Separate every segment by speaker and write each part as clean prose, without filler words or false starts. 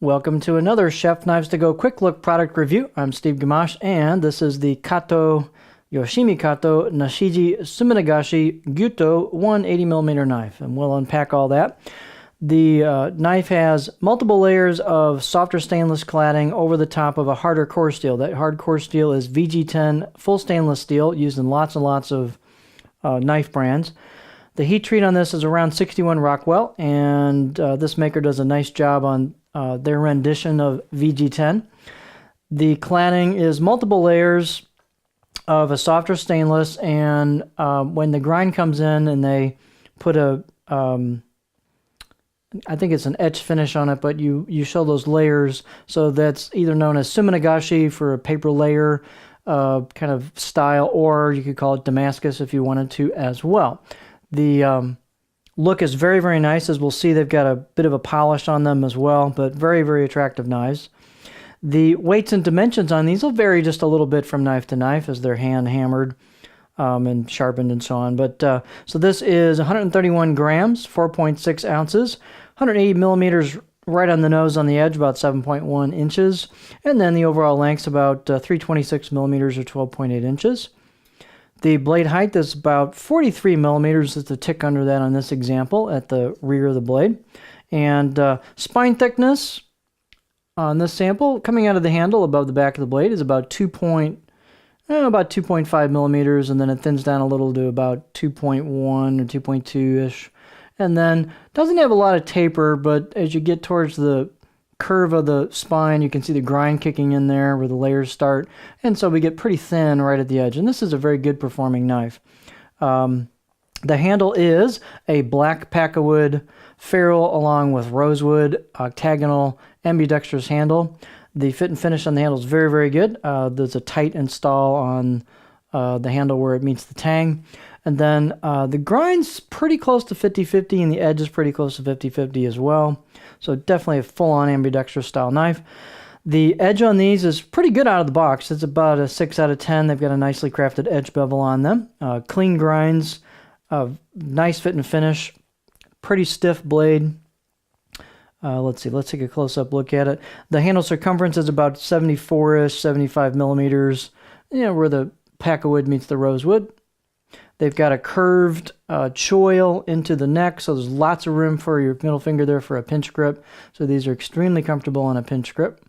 Speaker 1: Welcome to another Chef Knives to Go Quick Look product review. I'm Steve Gamache, and this is the Kato Yoshimi Kato Nashiji Suminagashi Gyuto 180mm knife, and we'll unpack all that. The knife has multiple layers of softer stainless cladding over the top of a harder core steel. That hard core steel is VG10 full stainless steel used in lots and lots of knife brands. The heat treat on this is around 61 Rockwell, and this maker does a nice job on their rendition of VG10. The cladding is multiple layers of a softer stainless, and when the grind comes in and they put a, I think it's an etched finish on it, but you show those layers, so that's either known as Suminagashi for a paper layer kind of style, or you could call it Damascus if you wanted to as well. The look is very, very nice. As we'll see, they've got a bit of a polish on them as well, but very, very attractive knives. The weights and dimensions on these will vary just a little bit from knife to knife as they're hand hammered and sharpened and so on. But so this is 131 grams, 4.6 ounces, 180 millimeters right on the nose on the edge, about 7.1 inches. And then the overall length's about 326 millimeters or 12.8 inches. The blade height is about 43 millimeters. It's a tick under that on this example at the rear of the blade. And spine thickness on this sample coming out of the handle above the back of the blade is about 2.5 millimeters, and then it thins down a little to about 2.1 or 2.2-ish. And then doesn't have a lot of taper, but as you get towards the curve of the spine, you can see the grind kicking in there where the layers start, and so we get pretty thin right at the edge, and this is a very good performing knife. The handle is a black packawood ferrule along with rosewood octagonal ambidextrous handle. The fit and finish on the handle is very, very good. There's a tight install on the handle where it meets the tang, and then the grind's pretty close to 50-50, and the edge is pretty close to 50-50 as well. So definitely a full-on ambidextrous style knife. The edge on these is pretty good out of the box. It's about a 6 out of 10. They've got a nicely crafted edge bevel on them. Clean grinds, nice fit and finish, pretty stiff blade. Let's see, let's take a close-up look at it. The handle circumference is about 74-ish, 75 millimeters, where the packawood meets the rosewood. They've got a curved choil into the neck, so there's lots of room for your middle finger there for a pinch grip. So these are extremely comfortable on a pinch grip.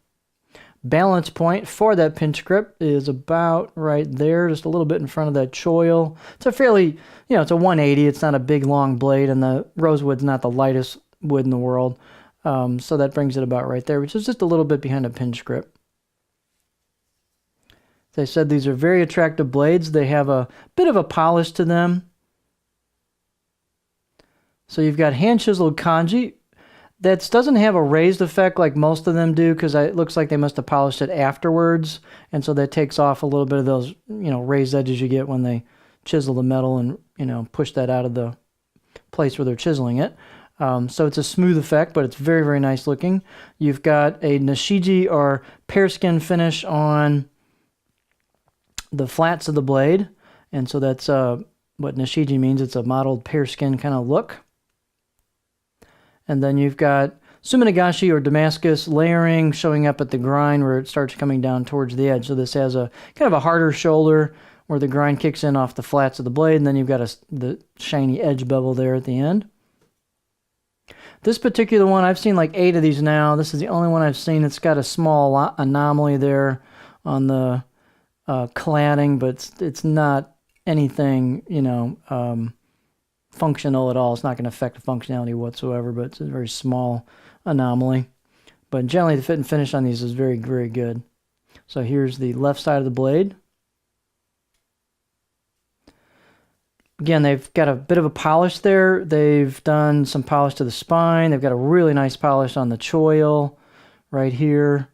Speaker 1: Balance point for that pinch grip is about right there, just a little bit in front of that choil. It's a fairly, it's a 180. It's not a big, long blade, and the rosewood's not the lightest wood in the world. So that brings it about right there, which is just a little bit behind a pinch grip. As I said, these are very attractive blades. They have a bit of a polish to them. So you've got hand-chiseled kanji. That doesn't have a raised effect like most of them do, because it looks like they must have polished it afterwards, and so that takes off a little bit of those, raised edges you get when they chisel the metal and, push that out of the place where they're chiseling it. So it's a smooth effect, but it's very, very nice looking. You've got a Nashiji or pear skin finish on the flats of the blade, and so that's what Nashiji means. It's a mottled pear skin kind of look. And then you've got Suminagashi or Damascus layering showing up at the grind where it starts coming down towards the edge. So this has a kind of a harder shoulder where the grind kicks in off the flats of the blade, and then you've got the shiny edge bevel there at the end. This particular one, I've seen like 8 of these now. This is the only one I've seen that's got a small anomaly there on the cladding, but it's not anything, functional at all. It's not going to affect functionality whatsoever, but it's a very small anomaly. But generally, the fit and finish on these is very, very good. So here's the left side of the blade. Again, they've got a bit of a polish there. They've done some polish to the spine. They've got a really nice polish on the choil right here.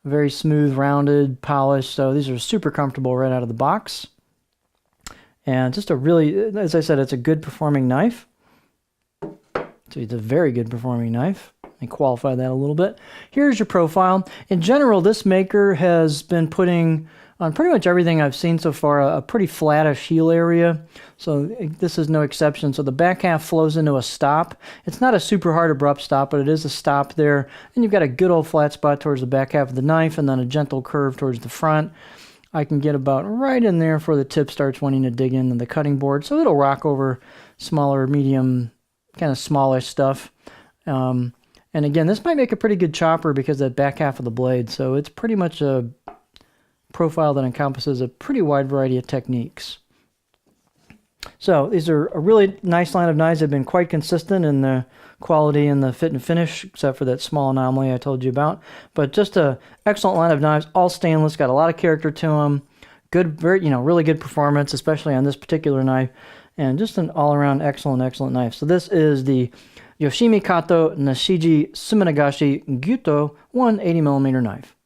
Speaker 1: Very smooth, rounded polish. So these are super comfortable right out of the box. And just a really, as I said, it's a good performing knife. So it's a very good performing knife. Let me qualify that a little bit. Here's your profile. In general, this maker has been putting on pretty much everything I've seen so far a pretty flattish heel area. So this is no exception. So the back half flows into a stop. It's not a super hard abrupt stop, but it is a stop there. And you've got a good old flat spot towards the back half of the knife and then a gentle curve towards the front. I can get about right in there before the tip starts wanting to dig into the cutting board. So it'll rock over smaller, medium, kind of smallish stuff. And again, this might make a pretty good chopper because of that back half of the blade. So it's pretty much a profile that encompasses a pretty wide variety of techniques. So these are a really nice line of knives. They've been quite consistent in the quality and the fit and finish, except for that small anomaly I told you about. But just a excellent line of knives, all stainless, got a lot of character to them. Good, very, really good performance, especially on this particular knife, and just an all-around excellent knife. So this is the Yoshimi Kato Nashiji Suminagashi Gyuto 180mm knife.